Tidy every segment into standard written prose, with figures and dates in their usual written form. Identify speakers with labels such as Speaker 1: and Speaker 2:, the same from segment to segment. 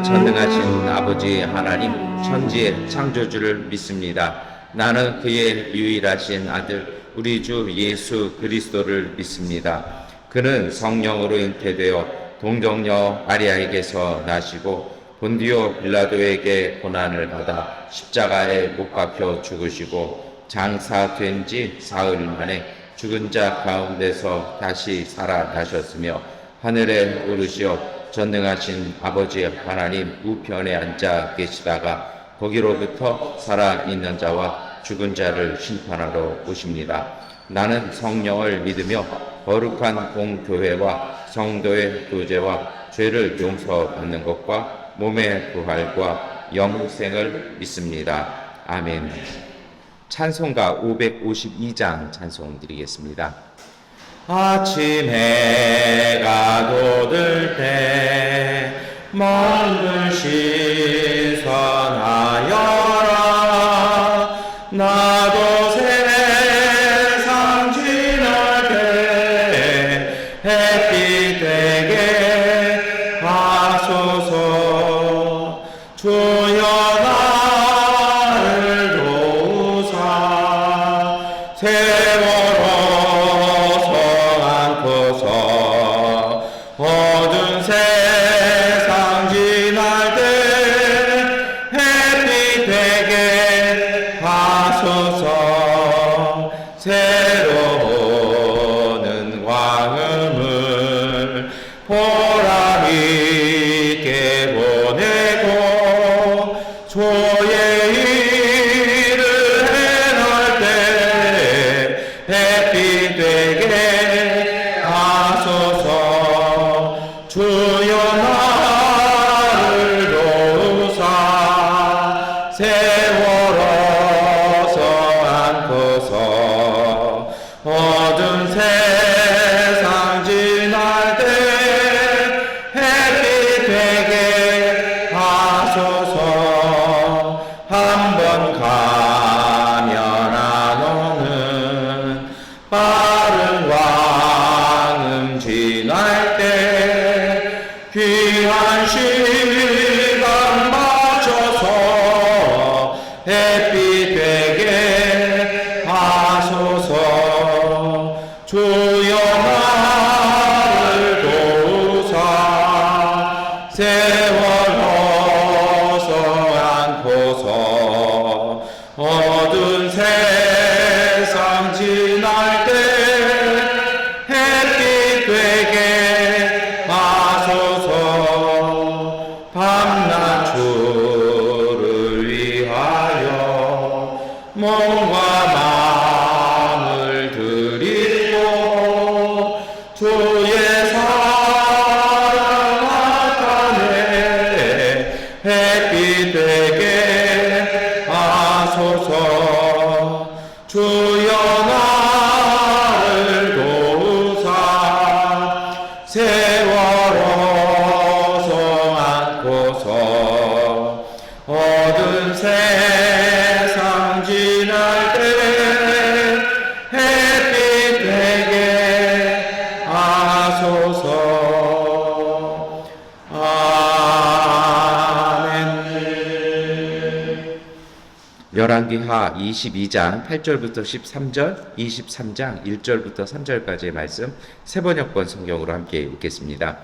Speaker 1: 나는 전능하신 아버지 하나님 천지의 창조주를 믿습니다. 나는 그의 유일하신 아들 우리 주 예수 그리스도를 믿습니다. 그는 성령으로 잉태되어 동정녀 마리아에게서 나시고 본디오 빌라도에게 고난을 받아 십자가에 못 박혀 죽으시고 장사된 지 사흘 만에 죽은 자 가운데서 다시 살아나셨으며 하늘에 오르시어 전능하신 아버지 하나님 우편에 앉아 계시다가 거기로부터 살아있는 자와 죽은 자를 심판하러 오십니다. 나는 성령을 믿으며 거룩한 공교회와 성도의 교제와 죄를 용서받는 것과 몸의 부활과 영생을 믿습니다. 아멘. 찬송가 552장 찬송 드리겠습니다. 아침 해가 돋을 때 먼 글씨 선하여라. 나도 세상 지날 때 햇빛 되게 하소서. 주여 나를 도우사 세월호 어두운 세상 지날 때 햇빛 되게 하소서. 새로운 광음을 보람 있게 보내고 조의 일을 행할 때 햇빛 되게 하소서. 주여 나를 도우사 세월호서 않고서 어두운 세상 지날 때 햇빛 되게 하소서. 한번 가면 안 오는 빠른 광음 지날 때 귀한 시간 맞춰서 햇빛 되게 하소서. 주여 나를 도우사 세월호서 않고서 어두운 세상 지날 때 햇빛 되게 하소서. 밤낮 주를 위하여 몸과 마음을 드리고 주의 사랑 나타내 햇빛 되게 하소서. 주여 나를 도우사 세월호서 않고서 어두운 세상 지날 때 햇빛 되게 하소서. 아멘. 열왕기하 22장 8절부터 13절, 23장 1절부터 3절까지의 말씀 세번역번 성경으로 함께 읽겠습니다.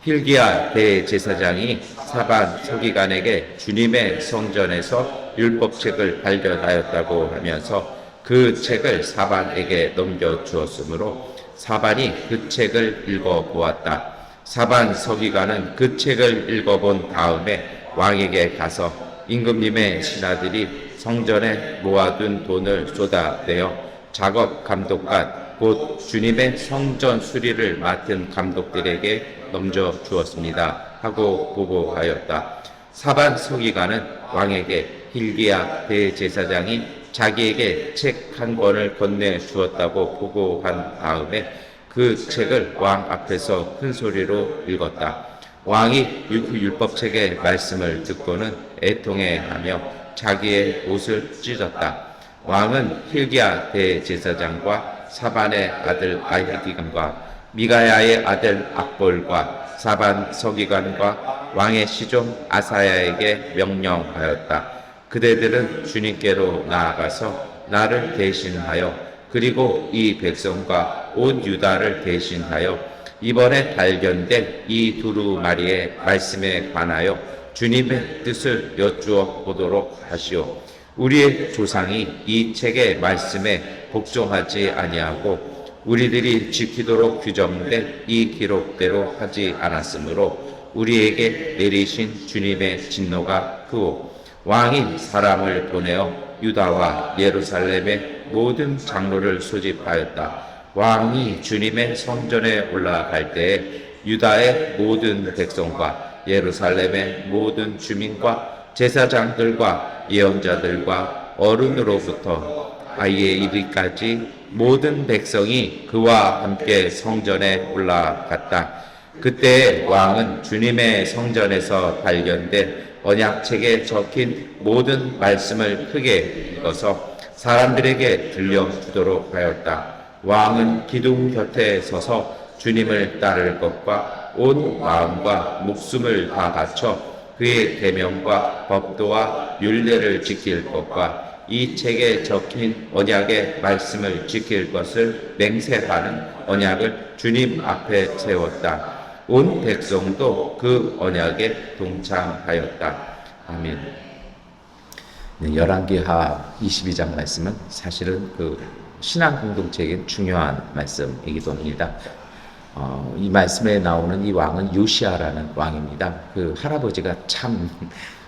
Speaker 1: hil기야 대제사장이 사반 서기관에게 주님의 성전에서 율법책을 발견하였다고 하면서 그 책을 사반에게 넘겨주었으므로 사반이 그 책을 읽어보았다. 사반 서기관은 그 책을 읽어본 다음에 왕에게 가서 임금님의 신하들이 성전에 모아둔 돈을 쏟아내어 작업 감독관 곧 주님의 성전 수리를 맡은 감독들에게 넘겨주었습니다 하고 보고하였다. 사반 서기관은 왕에게 hil기야 대제사장이 자기에게 책 한 권을 건네주었다고 보고한 다음에 그 책을 왕 앞에서 큰 소리로 읽었다. 왕이 그 율법책의 말씀을 듣고는 애통해하며 자기의 옷을 찢었다. 왕은 hil기야 대제사장과 사반의 아들 아히기감과 미가야의 아들 악볼과 사반 서기관과 왕의 시종 아사야에게 명령하였다. 그대들은 주님께로 나아가서 나를 대신하여 그리고 이 백성과 온 유다를 대신하여 이번에 발견된 이 두루마리의 말씀에 관하여 주님의 뜻을 여쭈어 보도록 하시오. 우리의 조상이 이 책의 말씀에 복종하지 아니하고 우리들이 지키도록 규정된 이 기록대로 하지 않았으므로 우리에게 내리신 주님의 진노가 크고 왕이 사람을 보내어 유다와 예루살렘의 모든 장로를 소집하였다. 왕이 주님의 성전에 올라갈 때에 유다의 모든 백성과 예루살렘의 모든 주민과 제사장들과 예언자들과 어른으로부터 아이에 이르기까지 모든 백성이 그와 함께 성전에 올라갔다. 그때 왕은 주님의 성전에서 발견된 언약책에 적힌 모든 말씀을 크게 읽어서 사람들에게 들려주도록 하였다. 왕은 기둥 곁에 서서 주님을 따를 것과 온 마음과 목숨을 다 바쳐 그의 계명과 법도와 율례를 지킬 것과 이 책에 적힌 언약의 말씀을 지킬 것을 맹세하는 언약을 주님 앞에 세웠다. 온 백성도 그 언약에 동참하였다. 아멘. 네, 열왕기하 22장 말씀은 사실은 그 신앙 공동체에겐 중요한 말씀이기도 합니다. 이 말씀에 나오는 이 왕은 요시아라는 왕입니다. 그 할아버지가 참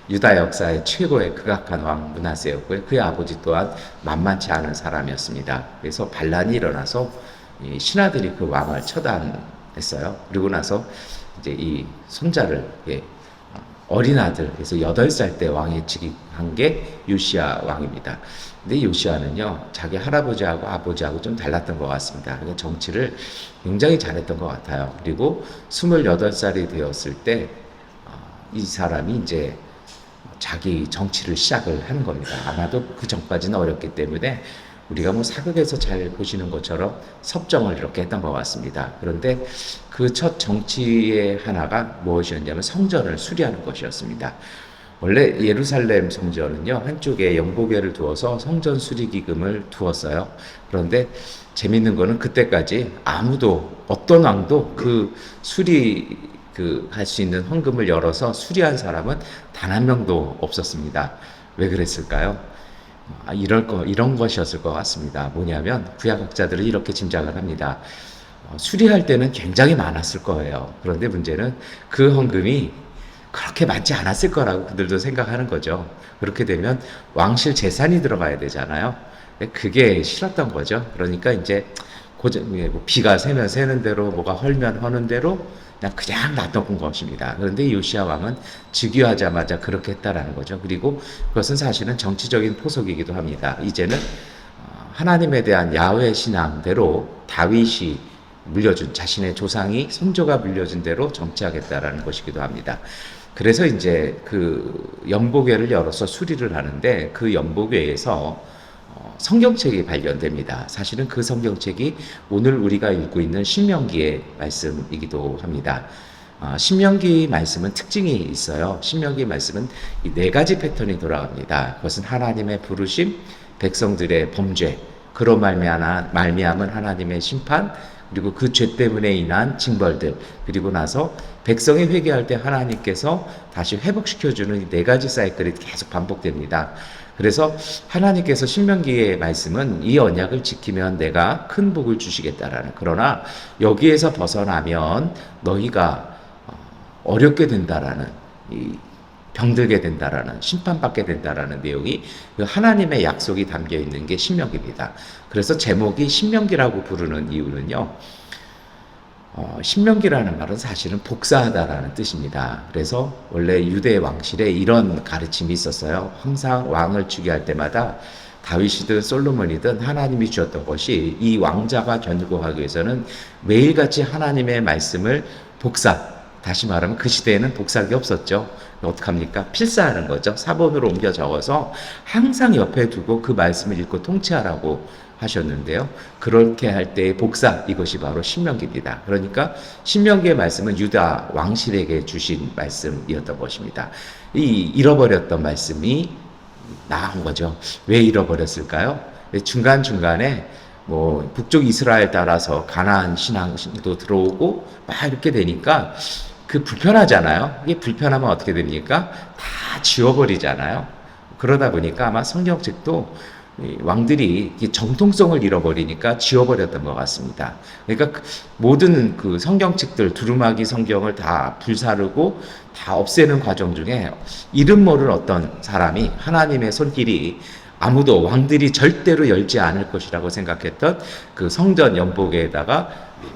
Speaker 1: 유다 역사의 최고의 극악한 왕 므낫세였고요. 그의 아버지 또한 만만치 않은 사람이었습니다. 그래서 반란이 일어나서 이 신하들이 그 왕을 처단했어요. 그리고 나서 이제 이 손자를 어린 아들, 그래서 8살 때 왕에 즉위한 게 요시아 왕입니다. 근데 요시아는요, 자기 할아버지하고 아버지하고 좀 달랐던 것 같습니다. 정치를 굉장히 잘했던 것 같아요. 그리고 28살이 되었을 때, 이 사람이 이제 자기 정치를 시작을 하는 겁니다. 아마도 그 전까지는 어렵기 때문에 우리가 뭐 사극에서 잘 보시는 것처럼 섭정을 이렇게 했던 것 같습니다. 그런데 그 첫 정치의 하나가 무엇이었냐면 성전을 수리하는 것이었습니다. 원래 예루살렘 성전은요, 한쪽에 영보궤를 두어서 성전 수리 기금을 두었어요. 그런데 재밌는 거는 그때까지 아무도, 어떤 왕도 그 수리 할 수 있는 헌금을 열어서 수리한 사람은 단 한 명도 없었습니다. 왜 그랬을까요? 이런 것이었을 것 같습니다. 뭐냐면 구약학자들은 이렇게 짐작을 합니다. 수리할 때는 굉장히 많았을 거예요. 그런데 문제는 그 헌금이 그렇게 많지 않았을 거라고 그들도 생각하는 거죠. 그렇게 되면 왕실 재산이 들어가야 되잖아요. 그게 싫었던 거죠. 그러니까 이제 비가 새면 새는 대로, 뭐가 헐면 허는 대로 그냥 놔뒀던 것입니다. 그런데 요시아 왕은 즉위하자마자 그렇게 했다라는 거죠. 그리고 그것은 사실은 정치적인 포석이기도 합니다. 이제는 하나님에 대한 야훼 신앙대로 다윗이 물려준, 자신의 조상이 선조가 물려준 대로 정치하겠다라는 것이기도 합니다. 그래서 이제 그 연보궤를 열어서 수리를 하는데 그 연보궤에서 성경책이 발견됩니다. 사실은 그 성경책이 오늘 우리가 읽고 있는 신명기의 말씀이기도 합니다. 신명기 말씀은 특징이 있어요. 신명기 말씀은 이 4가지 패턴이 돌아갑니다. 그것은 하나님의 부르심, 백성들의 범죄, 그로 말미암은 하나님의 심판, 그리고 그 죄 때문에 인한 징벌들, 그리고 나서 백성이 회개할 때 하나님께서 다시 회복시켜주는 이 4가지 사이클이 계속 반복됩니다. 그래서 하나님께서 신명기의 말씀은 이 언약을 지키면 내가 큰 복을 주시겠다라는, 그러나 여기에서 벗어나면 너희가 어렵게 된다라는, 병들게 된다라는, 심판받게 된다라는 내용이 그 하나님의 약속이 담겨 있는 게 신명기입니다. 그래서 제목이 신명기라고 부르는 이유는요, 신명기라는 말은 사실은 복사하다라는 뜻입니다. 그래서 원래 유대 왕실에 이런 가르침이 있었어요. 항상 왕을 즉위할 때마다 다윗이든 솔로몬이든 하나님이 주었던 것이, 이 왕자가 견고하기 위해서는 매일같이 하나님의 말씀을 다시 말하면 그 시대에는 복사기 없었죠. 어떡합니까? 필사하는 거죠. 사본으로 옮겨 적어서 항상 옆에 두고 그 말씀을 읽고 통치하라고 하셨는데요. 그렇게 할 때의 복사, 이것이 바로 신명기입니다. 그러니까 신명기의 말씀은 유다 왕실에게 주신 말씀이었던 것입니다. 이 잃어버렸던 말씀이 나온 거죠. 왜 잃어버렸을까요? 중간중간에 뭐 북쪽 이스라엘 따라서 가나안 신앙도 들어오고 막 이렇게 되니까 그 불편하잖아요. 이게 불편하면 어떻게 됩니까? 다 지워버리잖아요. 그러다 보니까 아마 성경책도 왕들이 정통성을 잃어버리니까 지워버렸던 것 같습니다. 그러니까 모든 그 성경책들, 두루마기 성경을 다 불사르고 다 없애는 과정 중에 이름 모를 어떤 사람이 하나님의 손길이 아무도 왕들이 절대로 열지 않을 것이라고 생각했던 그 성전 연복에다가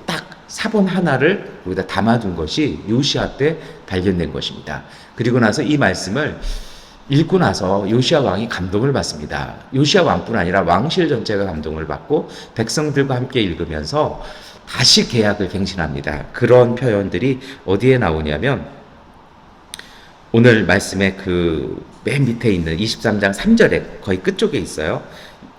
Speaker 1: 딱 사본 하나를 여기다 담아둔 것이 요시야 때 발견된 것입니다. 그리고 나서 이 말씀을 읽고 나서 요시야 왕이 감동을 받습니다. 요시야 왕뿐 아니라 왕실 전체가 감동을 받고 백성들과 함께 읽으면서 다시 계약을 갱신합니다. 그런 표현들이 어디에 나오냐면 오늘 말씀의 그 맨 밑에 있는 23장 3절에 거의 끝쪽에 있어요.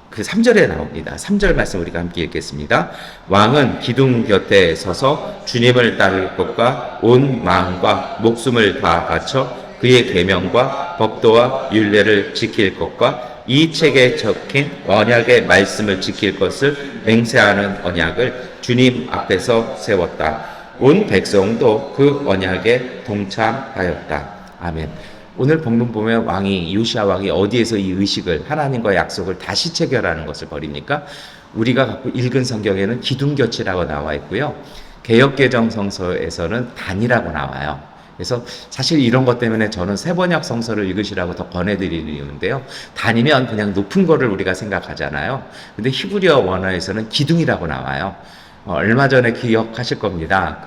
Speaker 1: 그 3절에 나옵니다. 3절 말씀 우리가 함께 읽겠습니다. 왕은 기둥 곁에 서서 주님을 따를 것과 온 마음과 목숨을 다 바쳐 그의 계명과 법도와 율례를 지킬 것과 이 책에 적힌 언약의 말씀을 지킬 것을 맹세하는 언약을 주님 앞에서 세웠다. 온 백성도 그 언약에 동참하였다. 아멘. 오늘 본문 보면 요시야 왕이 어디에서 이 의식을, 하나님과 약속을 다시 체결하는 것을 벌입니까? 우리가 갖고 읽은 성경에는 기둥곁이라고 나와 있고요. 개역개정성서에서는 단이라고 나와요. 그래서 사실 이런 것 때문에 저는 세번역 성서를 읽으시라고 더 권해드리는 이유인데요. 단이면 그냥 높은 거를 우리가 생각하잖아요. 근데 히브리어 원어에서는 기둥이라고 나와요. 얼마 전에 기억하실 겁니다.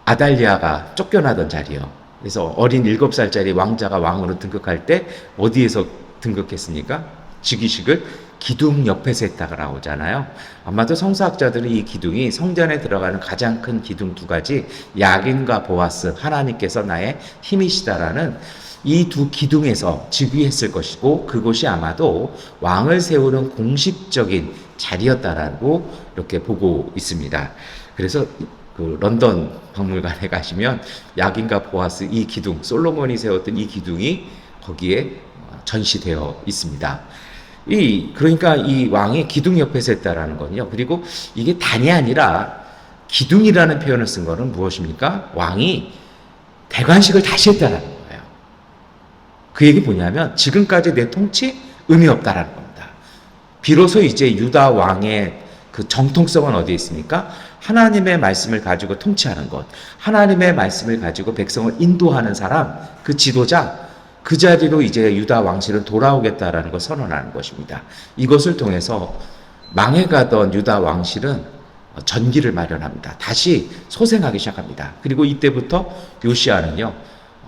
Speaker 1: 아달리아가 쫓겨나던 자리요. 그래서 어린 7살짜리 왕자가 왕으로 등극할 때 어디에서 등극했습니까? 즉위식을 기둥 옆에서 했다고 나오잖아요. 아마도 성서학자들은 이 기둥이 성전에 들어가는 가장 큰 기둥 두 가지, 야긴과 보아스, 하나님께서 나의 힘이시다라는 이 두 기둥에서 즉위했을 것이고 그곳이 아마도 왕을 세우는 공식적인 자리였다라고 이렇게 보고 있습니다. 그래서 그 런던 박물관에 가시면 야긴과 보아스 이 기둥, 솔로몬이 세웠던 이 기둥이 거기에 전시되어 있습니다. 그러니까 이 왕이 기둥 옆에서 했다라는 거는요. 그리고 이게 단이 아니라 기둥이라는 표현을 쓴 거는 무엇입니까? 왕이 대관식을 다시 했다라는 거예요. 그 얘기 뭐냐면 지금까지 내 통치 의미 없다라는 겁니다. 비로소 이제 유다 왕의 그 정통성은 어디에 있습니까? 하나님의 말씀을 가지고 통치하는 것, 하나님의 말씀을 가지고 백성을 인도하는 사람, 그 지도자, 그 자리로 이제 유다 왕실은 돌아오겠다라는 걸 선언하는 것입니다. 이것을 통해서 망해가던 유다 왕실은 전기를 마련합니다. 다시 소생하기 시작합니다. 그리고 이때부터 요시야는요,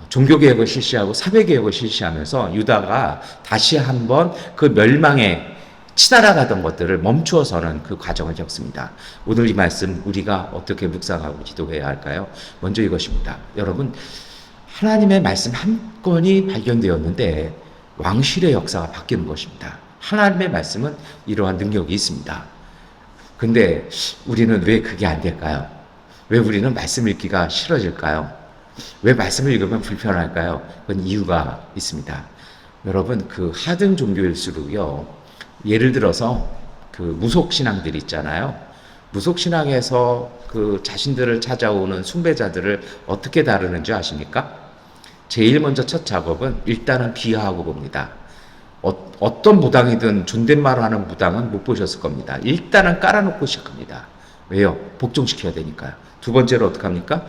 Speaker 1: 종교개혁을 실시하고 사회개혁을 실시하면서 유다가 다시 한번 그 멸망에 치달아가던 것들을 멈추어서는 그 과정을 겪습니다. 오늘 이 말씀 우리가 어떻게 묵상하고 기도해야 할까요? 먼저 이것입니다. 여러분, 하나님의 말씀 한 건이 발견되었는데 왕실의 역사가 바뀌는 것입니다. 하나님의 말씀은 이러한 능력이 있습니다. 근데 우리는 왜 그게 안 될까요? 왜 우리는 말씀 읽기가 싫어질까요? 왜 말씀을 읽으면 불편할까요? 그건 이유가 있습니다. 여러분, 그 하등 종교일수록요, 예를 들어서 그 무속신앙들 있잖아요. 무속신앙에서 그 자신들을 찾아오는 숭배자들을 어떻게 다루는지 아십니까? 제일 먼저 첫 작업은 일단은 비하하고 봅니다. 어떤 무당이든 존댓말을 하는 무당은 못 보셨을 겁니다. 일단은 깔아놓고 시작합니다. 왜요? 복종시켜야 되니까요. 두 번째로 어떻게 합니까?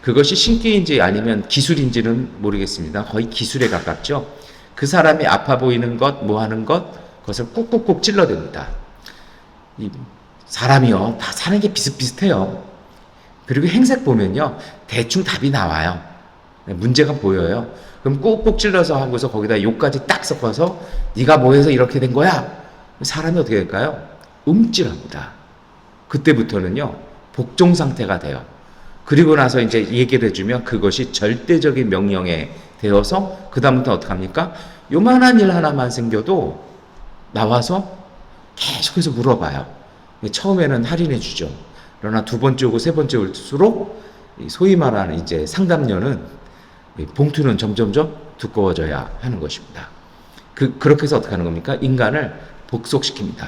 Speaker 1: 그것이 신기인지 아니면 기술인지는 모르겠습니다. 거의 기술에 가깝죠. 그 사람이 아파 보이는 것, 뭐 하는 것, 그것을 꾹꾹꾹 찔러댑니다. 이 사람이요, 다 사는 게 비슷비슷해요. 그리고 행색 보면요, 대충 답이 나와요. 문제가 보여요. 그럼 꾹꾹 찔러서 하고서 거기다 욕까지 딱 섞어서 네가 뭐 해서 이렇게 된 거야? 사람이 어떻게 될까요? 움찔합니다. 그때부터는요, 복종 상태가 돼요. 그리고 나서 이제 얘기를 해주면 그것이 절대적인 명령에 되어서 그 다음부터 어떻게 합니까? 요만한 일 하나만 생겨도 나와서 계속해서 물어봐요. 처음에는 할인해 주죠. 그러나 두 번째 오고 세 번째 올수록 소위 말하는 이제 상담료는 봉투는 점점점 두꺼워져야 하는 것입니다. 그렇게 해서 어떻게 하는 겁니까? 인간을 복속시킵니다.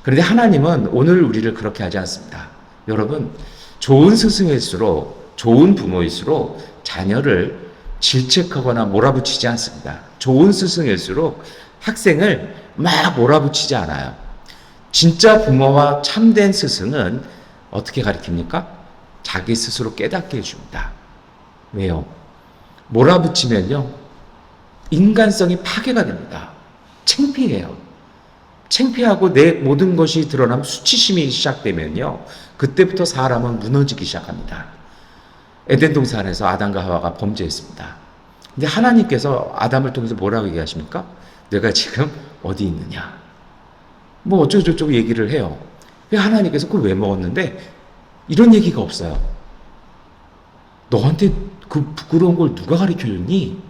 Speaker 1: 그런데 하나님은 오늘 우리를 그렇게 하지 않습니다. 여러분, 좋은 스승일수록, 좋은 부모일수록 자녀를 질책하거나 몰아붙이지 않습니다. 좋은 스승일수록 학생을 막 몰아붙이지 않아요. 진짜 부모와 참된 스승은 어떻게 가르칩니까? 자기 스스로 깨닫게 해줍니다. 왜요? 몰아붙이면요, 인간성이 파괴가 됩니다. 창피해요. 창피하고 내 모든 것이 드러나면 수치심이 시작되면요, 그때부터 사람은 무너지기 시작합니다. 에덴 동산에서 아담과 하와가 범죄했습니다. 근데 하나님께서 아담을 통해서 뭐라고 얘기하십니까? 내가 지금 어디 있느냐? 뭐 어쩌고저쩌고 얘기를 해요. 하나님께서 그걸 왜 먹었는데? 이런 얘기가 없어요. 너한테 그 부끄러운 걸 누가 가르쳐줬니?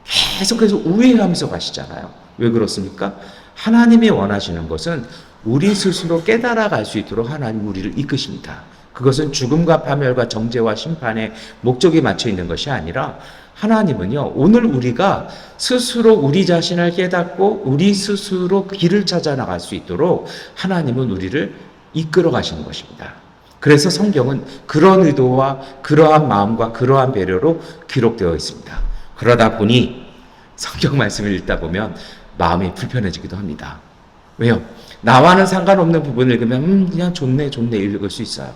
Speaker 1: 계속해서 우회하면서 가시잖아요. 왜 그렇습니까? 하나님이 원하시는 것은 우리 스스로 깨달아 갈 수 있도록 하나님 우리를 이끄십니다. 그것은 죽음과 파멸과 정죄와 심판의 목적이 맞춰 있는 것이 아니라 하나님은요, 오늘 우리가 스스로 우리 자신을 깨닫고 우리 스스로 길을 찾아 나갈 수 있도록 하나님은 우리를 이끌어 가시는 것입니다. 그래서 성경은 그런 의도와 그러한 마음과 그러한 배려로 기록되어 있습니다. 그러다 보니 성경 말씀을 읽다 보면 마음이 불편해지기도 합니다. 왜요? 나와는 상관없는 부분을 읽으면 그냥 좋네 읽을 수 있어요.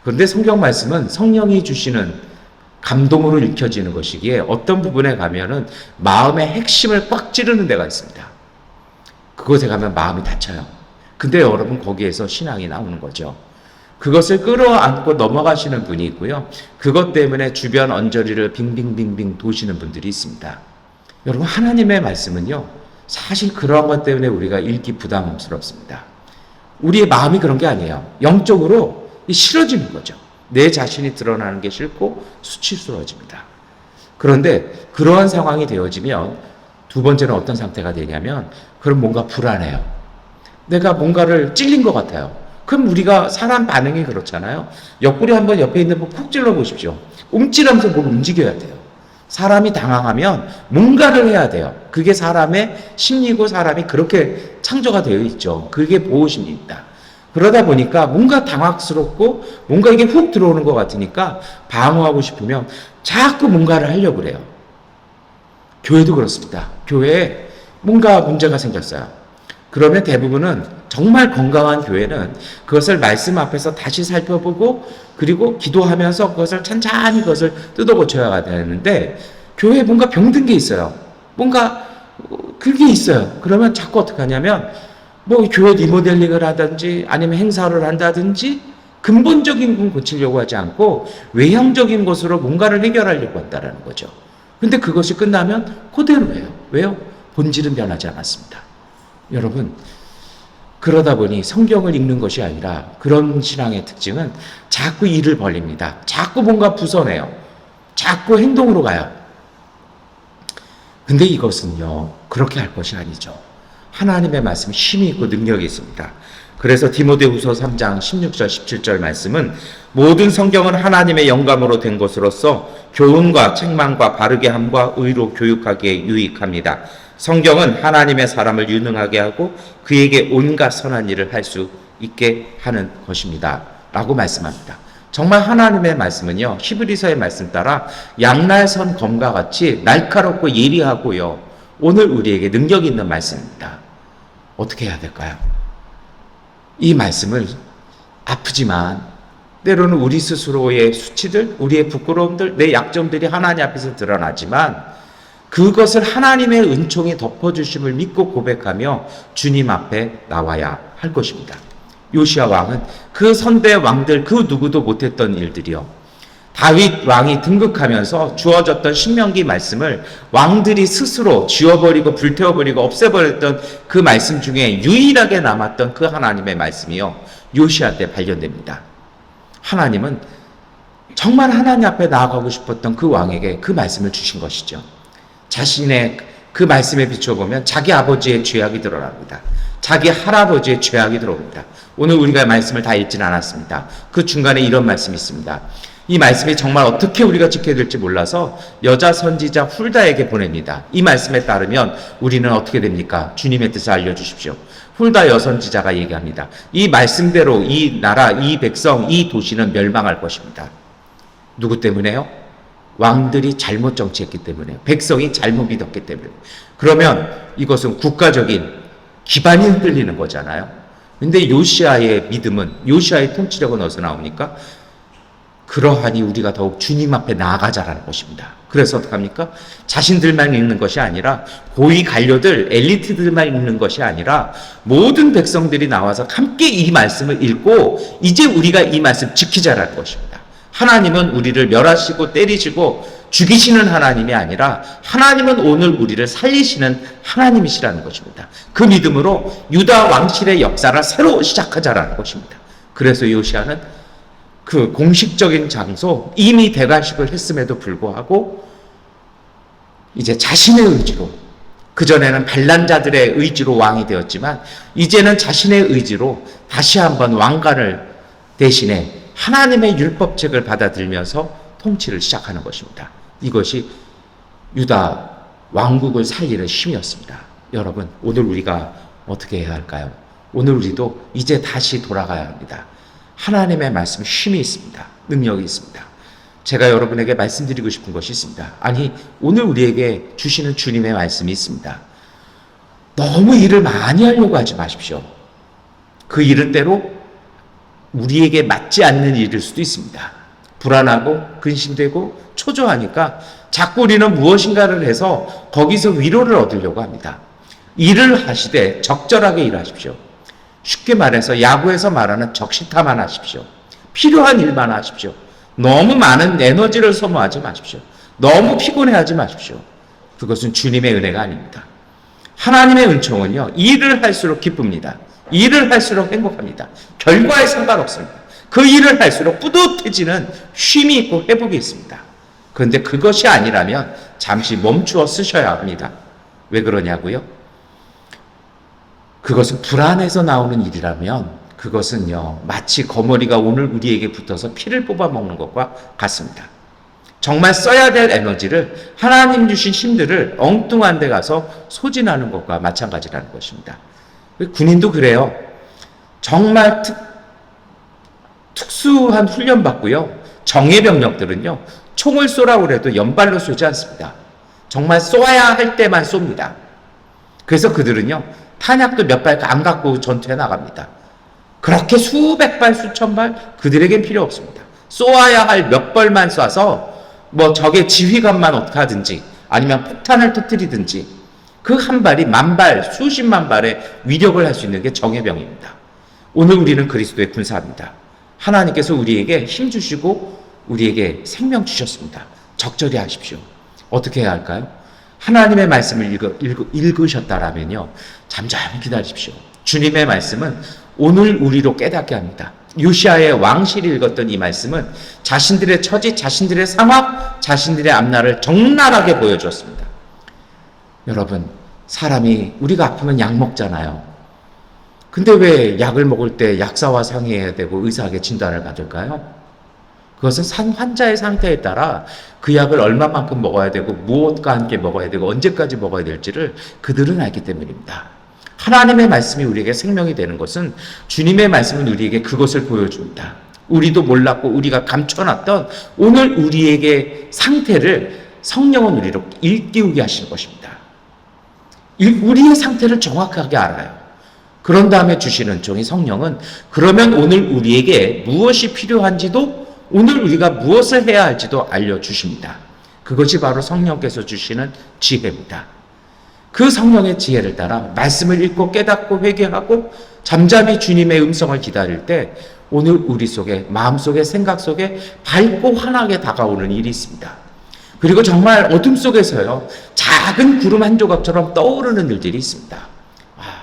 Speaker 1: 그런데 성경 말씀은 성령이 주시는 감동으로 읽혀지는 것이기에 어떤 부분에 가면은 마음의 핵심을 꽉 찌르는 데가 있습니다. 그곳에 가면 마음이 다쳐요. 근데 여러분 거기에서 신앙이 나오는 거죠. 그것을 끌어안고 넘어가시는 분이 있고요. 그것 때문에 주변 언저리를 빙빙빙빙 도시는 분들이 있습니다. 여러분, 하나님의 말씀은요, 사실 그러한 것 때문에 우리가 읽기 부담스럽습니다. 우리의 마음이 그런 게 아니에요. 영적으로 싫어지는 거죠. 내 자신이 드러나는 게 싫고 수치스러워집니다. 그런데 그러한 상황이 되어지면 두 번째는 어떤 상태가 되냐면, 그럼 뭔가 불안해요. 내가 뭔가를 찔린 것 같아요. 그럼 우리가 사람 반응이 그렇잖아요. 옆구리 한번 옆에 있는 분 푹 찔러 보십시오. 움찔하면서 뭘 움직여야 돼요. 사람이 당황하면 뭔가를 해야 돼요. 그게 사람의 심리고 사람이 그렇게 창조가 되어 있죠. 그게 보호심리입니다. 그러다 보니까 뭔가 당황스럽고 뭔가 이게 훅 들어오는 것 같으니까 방어하고 싶으면 자꾸 뭔가를 하려고 그래요. 교회도 그렇습니다. 교회에 뭔가 문제가 생겼어요. 그러면 대부분은 정말 건강한 교회는 그것을 말씀 앞에서 다시 살펴보고 그리고 기도하면서 그것을 찬찬히 그것을 뜯어 고쳐야 되는데, 교회에 뭔가 병든 게 있어요. 뭔가 그게 있어요. 그러면 자꾸 어떻게 하냐면 뭐 교회 리모델링을 하든지 아니면 행사를 한다든지 근본적인 건 고치려고 하지 않고 외형적인 것으로 뭔가를 해결하려고 한다는 거죠. 근데 그것이 끝나면 그대로예요. 왜요? 본질은 변하지 않았습니다. 여러분, 그러다 보니 성경을 읽는 것이 아니라 그런 신앙의 특징은 자꾸 일을 벌립니다. 자꾸 뭔가 부숴내요. 자꾸 행동으로 가요. 근데 이것은요, 그렇게 할 것이 아니죠. 하나님의 말씀이 힘이 있고 능력이 있습니다. 그래서 디모데후서 3장 16절 17절 말씀은 모든 성경은 하나님의 영감으로 된 것으로서 교훈과 책망과 바르게 함과 의로 교육하기에 유익합니다. 성경은 하나님의 사람을 유능하게 하고 그에게 온갖 선한 일을 할 수 있게 하는 것입니다. 라고 말씀합니다. 정말 하나님의 말씀은요, 히브리서의 말씀 따라 양날선 검과 같이 날카롭고 예리하고요, 오늘 우리에게 능력 있는 말씀입니다. 어떻게 해야 될까요? 이 말씀을 아프지만 때로는 우리 스스로의 수치들, 우리의 부끄러움들, 내 약점들이 하나님 앞에서 드러나지만 그것을 하나님의 은총이 덮어주심을 믿고 고백하며 주님 앞에 나와야 할 것입니다. 요시야 왕은 그 선대 왕들 그 누구도 못했던 일들이요, 다윗 왕이 등극하면서 주어졌던 신명기 말씀을 왕들이 스스로 지워버리고 불태워버리고 없애버렸던 그 말씀 중에 유일하게 남았던 그 하나님의 말씀이요, 요시야 때 발견됩니다. 하나님은 정말 하나님 앞에 나아가고 싶었던 그 왕에게 그 말씀을 주신 것이죠. 자신의 그 말씀에 비춰보면 자기 아버지의 죄악이 드러납니다. 자기 할아버지의 죄악이 들어옵니다. 오늘 우리가 말씀을 다 읽지는 않았습니다. 그 중간에 이런 말씀이 있습니다. 이 말씀이 정말 어떻게 우리가 지켜야 될지 몰라서 여자 선지자 훌다에게 보냅니다. 이 말씀에 따르면 우리는 어떻게 됩니까? 주님의 뜻을 알려주십시오. 훌다 여선지자가 얘기합니다. 이 말씀대로 이 나라, 이 백성, 이 도시는 멸망할 것입니다. 누구 때문에요? 왕들이 잘못 정치했기 때문에, 백성이 잘못 믿었기 때문에. 그러면 이것은 국가적인 기반이 흔들리는 거잖아요. 근데 요시아의 믿음은, 요시아의 통치력은 어디서 나옵니까? 그러하니 우리가 더욱 주님 앞에 나아가자라는 것입니다. 그래서 어떡합니까? 자신들만 읽는 것이 아니라, 고위 관료들, 엘리트들만 읽는 것이 아니라 모든 백성들이 나와서 함께 이 말씀을 읽고 이제 우리가 이 말씀 지키자라는 것입니다. 하나님은 우리를 멸하시고 때리시고 죽이시는 하나님이 아니라 하나님은 오늘 우리를 살리시는 하나님이시라는 것입니다. 그 믿음으로 유다 왕실의 역사를 새로 시작하자라는 것입니다. 그래서 요시아는 그 공식적인 장소, 이미 대관식을 했음에도 불구하고 이제 자신의 의지로, 그전에는 반란자들의 의지로 왕이 되었지만 이제는 자신의 의지로 다시 한번 왕관을 대신에 하나님의 율법책을 받아들면서 통치를 시작하는 것입니다. 이것이 유다 왕국을 살리는 힘이었습니다. 여러분, 오늘 우리가 어떻게 해야 할까요? 오늘 우리도 이제 다시 돌아가야 합니다. 하나님의 말씀에 힘이 있습니다. 능력이 있습니다. 제가 여러분에게 말씀드리고 싶은 것이 있습니다. 아니, 오늘 우리에게 주시는 주님의 말씀이 있습니다. 너무 일을 많이 하려고 하지 마십시오. 그 일은 때로 우리에게 맞지 않는 일일 수도 있습니다. 불안하고 근심되고 초조하니까 자꾸 우리는 무엇인가를 해서 거기서 위로를 얻으려고 합니다. 일을 하시되 적절하게 일하십시오. 쉽게 말해서 야구에서 말하는 적시타만 하십시오. 필요한 일만 하십시오. 너무 많은 에너지를 소모하지 마십시오. 너무 피곤해하지 마십시오. 그것은 주님의 은혜가 아닙니다. 하나님의 은총은요, 일을 할수록 기쁩니다. 일을 할수록 행복합니다. 결과에 상관없습니다. 그 일을 할수록 뿌듯해지는 쉼이 있고 회복이 있습니다. 그런데 그것이 아니라면 잠시 멈추어 쓰셔야 합니다. 왜 그러냐고요? 그것은 불안해서 나오는 일이라면 그것은요, 마치 거머리가 오늘 우리에게 붙어서 피를 뽑아먹는 것과 같습니다. 정말 써야 될 에너지를, 하나님 주신 힘들을 엉뚱한 데 가서 소진하는 것과 마찬가지라는 것입니다. 군인도 그래요. 정말 특수한 훈련 받고요, 정예병력들은요, 총을 쏘라고 해도 연발로 쏘지 않습니다. 정말 쏘아야 할 때만 쏩니다. 그래서 그들은요, 탄약도 몇 발 안 갖고 전투에 나갑니다. 그렇게 수백 발, 수천 발 그들에겐 필요 없습니다. 쏘아야 할 몇 발만 쏴서 적의 지휘관만 어떻게 하든지 아니면 폭탄을 터뜨리든지 그 한 발이 만 발, 수십만 발의 위력을 할 수 있는 게 정예병입니다. 오늘 우리는 그리스도의 군사입니다. 하나님께서 우리에게 힘 주시고 우리에게 생명 주셨습니다. 적절히 하십시오. 어떻게 해야 할까요? 하나님의 말씀을 읽으셨다라면요, 잠잠히 기다리십시오. 주님의 말씀은 오늘 우리로 깨닫게 합니다. 요시아의 왕실이 읽었던 이 말씀은 자신들의 처지, 자신들의 상황, 자신들의 앞날을 적나라하게 보여주었습니다. 여러분, 사람이, 우리가 아프면 약 먹잖아요. 근데 왜 약을 먹을 때 약사와 상의해야 되고 의사에게 진단을 받을까요? 그것은 환자의 상태에 따라 그 약을 얼마만큼 먹어야 되고 무엇과 함께 먹어야 되고 언제까지 먹어야 될지를 그들은 알기 때문입니다. 하나님의 말씀이 우리에게 생명이 되는 것은 주님의 말씀은 우리에게 그것을 보여줍니다. 우리도 몰랐고 우리가 감춰놨던 오늘 우리에게 상태를 성령은 우리로 일깨우게 하시는 것입니다. 우리의 상태를 정확하게 알아요. 그런 다음에 주시는 종이 성령은 그러면 오늘 우리에게 무엇이 필요한지도, 오늘 우리가 무엇을 해야 할지도 알려주십니다. 그것이 바로 성령께서 주시는 지혜입니다. 그 성령의 지혜를 따라 말씀을 읽고 깨닫고 회개하고 잠잠히 주님의 음성을 기다릴 때 오늘 우리 속에, 마음속에, 생각 속에 밝고 환하게 다가오는 일이 있습니다. 그리고 정말 어둠 속에서요, 작은 구름 한 조각처럼 떠오르는 일들이 있습니다.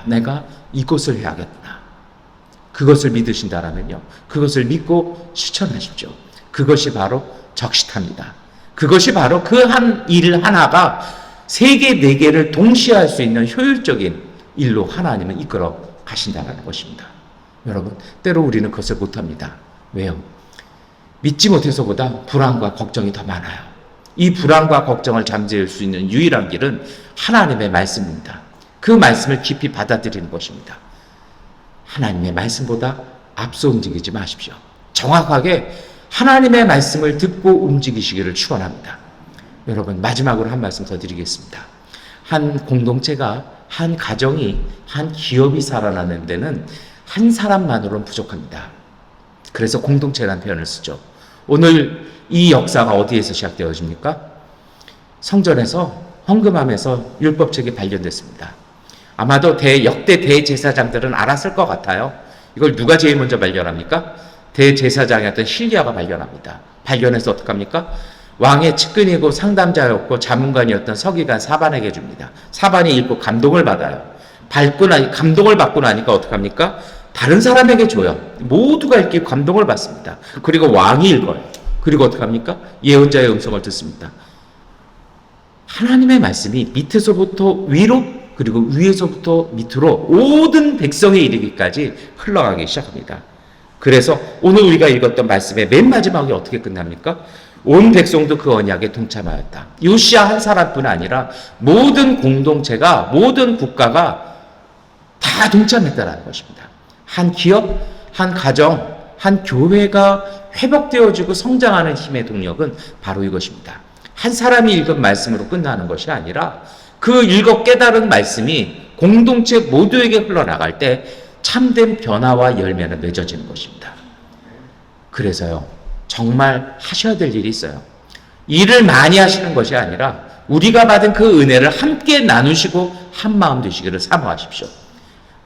Speaker 1: 내가 이것을 해야겠구나. 그것을 믿으신다라면요, 그것을 믿고 실천하십시오. 그것이 바로 적시탑니다. 그것이 바로 그 한 일 하나가
Speaker 2: 세 개, 네 개를 동시에 할 수 있는 효율적인 일로 하나님은 이끌어 가신다는 것입니다. 여러분, 때로 우리는 그것을 못합니다. 왜요? 믿지 못해서보다 불안과 걱정이 더 많아요. 이 불안과 걱정을 잠재울 수 있는 유일한 길은 하나님의 말씀입니다. 그 말씀을 깊이 받아들이는 것입니다. 하나님의 말씀보다 앞서 움직이지 마십시오. 정확하게 하나님의 말씀을 듣고 움직이시기를 축원합니다. 여러분, 마지막으로 한 말씀 더 드리겠습니다. 한 공동체가, 한 가정이, 한 기업이 살아나는 데는 한 사람만으로는 부족합니다. 그래서 공동체라는 표현을 쓰죠. 오늘 이 역사가 어디에서 시작되어집니까? 성전에서, 헌금함에서 율법책이 발견됐습니다. 아마도 역대 대제사장들은 알았을 것 같아요. 이걸 누가 제일 먼저 발견합니까? 대제사장이었던 실리야가 발견합니다. 발견해서 어떡합니까? 왕의 측근이고 상담자였고 자문관이었던 서기관 사반에게 줍니다. 사반이 읽고 감동을 받아요. 감동을 받고 나니까 어떡합니까? 다른 사람에게 줘요. 모두가 읽기 감동을 받습니다. 그리고 왕이 읽어요. 그리고 어떡합니까? 예언자의 음성을 듣습니다. 하나님의 말씀이 밑에서부터 위로, 그리고 위에서부터 밑으로 모든 백성에 이르기까지 흘러가기 시작합니다. 그래서 오늘 우리가 읽었던 말씀의 맨 마지막에 어떻게 끝납니까? 온 백성도 그 언약에 동참하였다. 요시야 한 사람뿐 아니라 모든 공동체가, 모든 국가가 다 동참했다는 것입니다. 한 기업, 한 가정, 한 교회가 회복되어지고 성장하는 힘의 동력은 바로 이것입니다. 한 사람이 읽은 말씀으로 끝나는 것이 아니라 그 읽어 깨달은 말씀이 공동체 모두에게 흘러나갈 때 참된 변화와 열매는 맺어지는 것입니다. 그래서요, 정말 하셔야 될 일이 있어요. 일을 많이 하시는 것이 아니라 우리가 받은 그 은혜를 함께 나누시고 한 마음 되시기를 사모하십시오.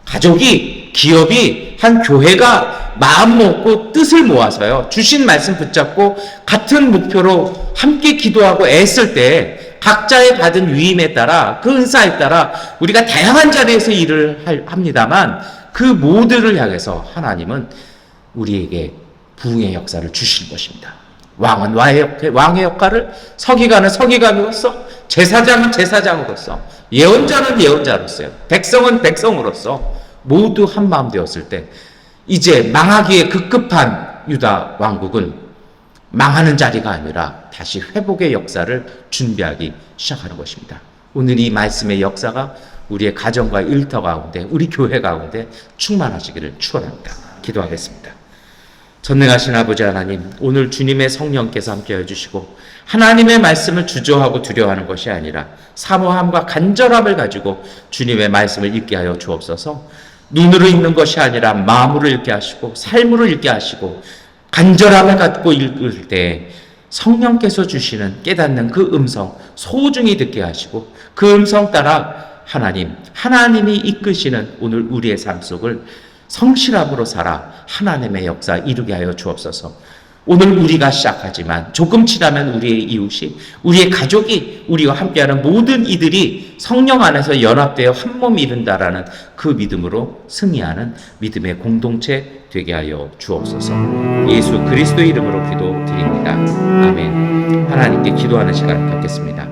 Speaker 2: 가족이, 기업이, 한 교회가 마음 먹고 뜻을 모아서요, 주신 말씀 붙잡고 같은 목표로 함께 기도하고 애쓸 때 각자의 받은 위임에 따라, 그 은사에 따라 우리가 다양한 자리에서 일을 합니다만 그 모두를 향해서 하나님은 우리에게 부흥의 역사를 주실 것입니다. 왕은 왕의 역할을, 서기관은 서기관으로서, 제사장은 제사장으로서, 예언자는 예언자로서요, 백성은 백성으로서 모두 한 마음 되었을 때 이제 망하기에 급급한 유다 왕국은 망하는 자리가 아니라 다시 회복의 역사를 준비하기 시작하는 것입니다. 오늘 이 말씀의 역사가 우리의 가정과 일터 가운데, 우리 교회 가운데 충만하시기를 축원합니다. 기도하겠습니다. 전능하신 아버지 하나님, 오늘 주님의 성령께서 함께 해주시고 하나님의 말씀을 주저하고 두려워하는 것이 아니라 사모함과 간절함을 가지고 주님의 말씀을 읽게 하여 주옵소서. 눈으로 읽는 것이 아니라 마음으로 읽게 하시고 삶으로 읽게 하시고 간절함을 갖고 읽을 때 성령께서 주시는 깨닫는 그 음성 소중히 듣게 하시고 그 음성 따라 하나님이 이끄시는 오늘 우리의 삶 속을 성실함으로 살아 하나님의 역사 이루게 하여 주옵소서. 오늘 우리가 시작하지만 조금 지나면 우리의 이웃이, 우리의 가족이, 우리와 함께하는 모든 이들이 성령 안에서 연합되어 한 몸이 이룬다라는 그 믿음으로 승리하는 믿음의 공동체 되게 하여 주옵소서. 예수 그리스도의 이름으로 기도드립니다. 아멘. 하나님께 기도하는 시간을 갖겠습니다.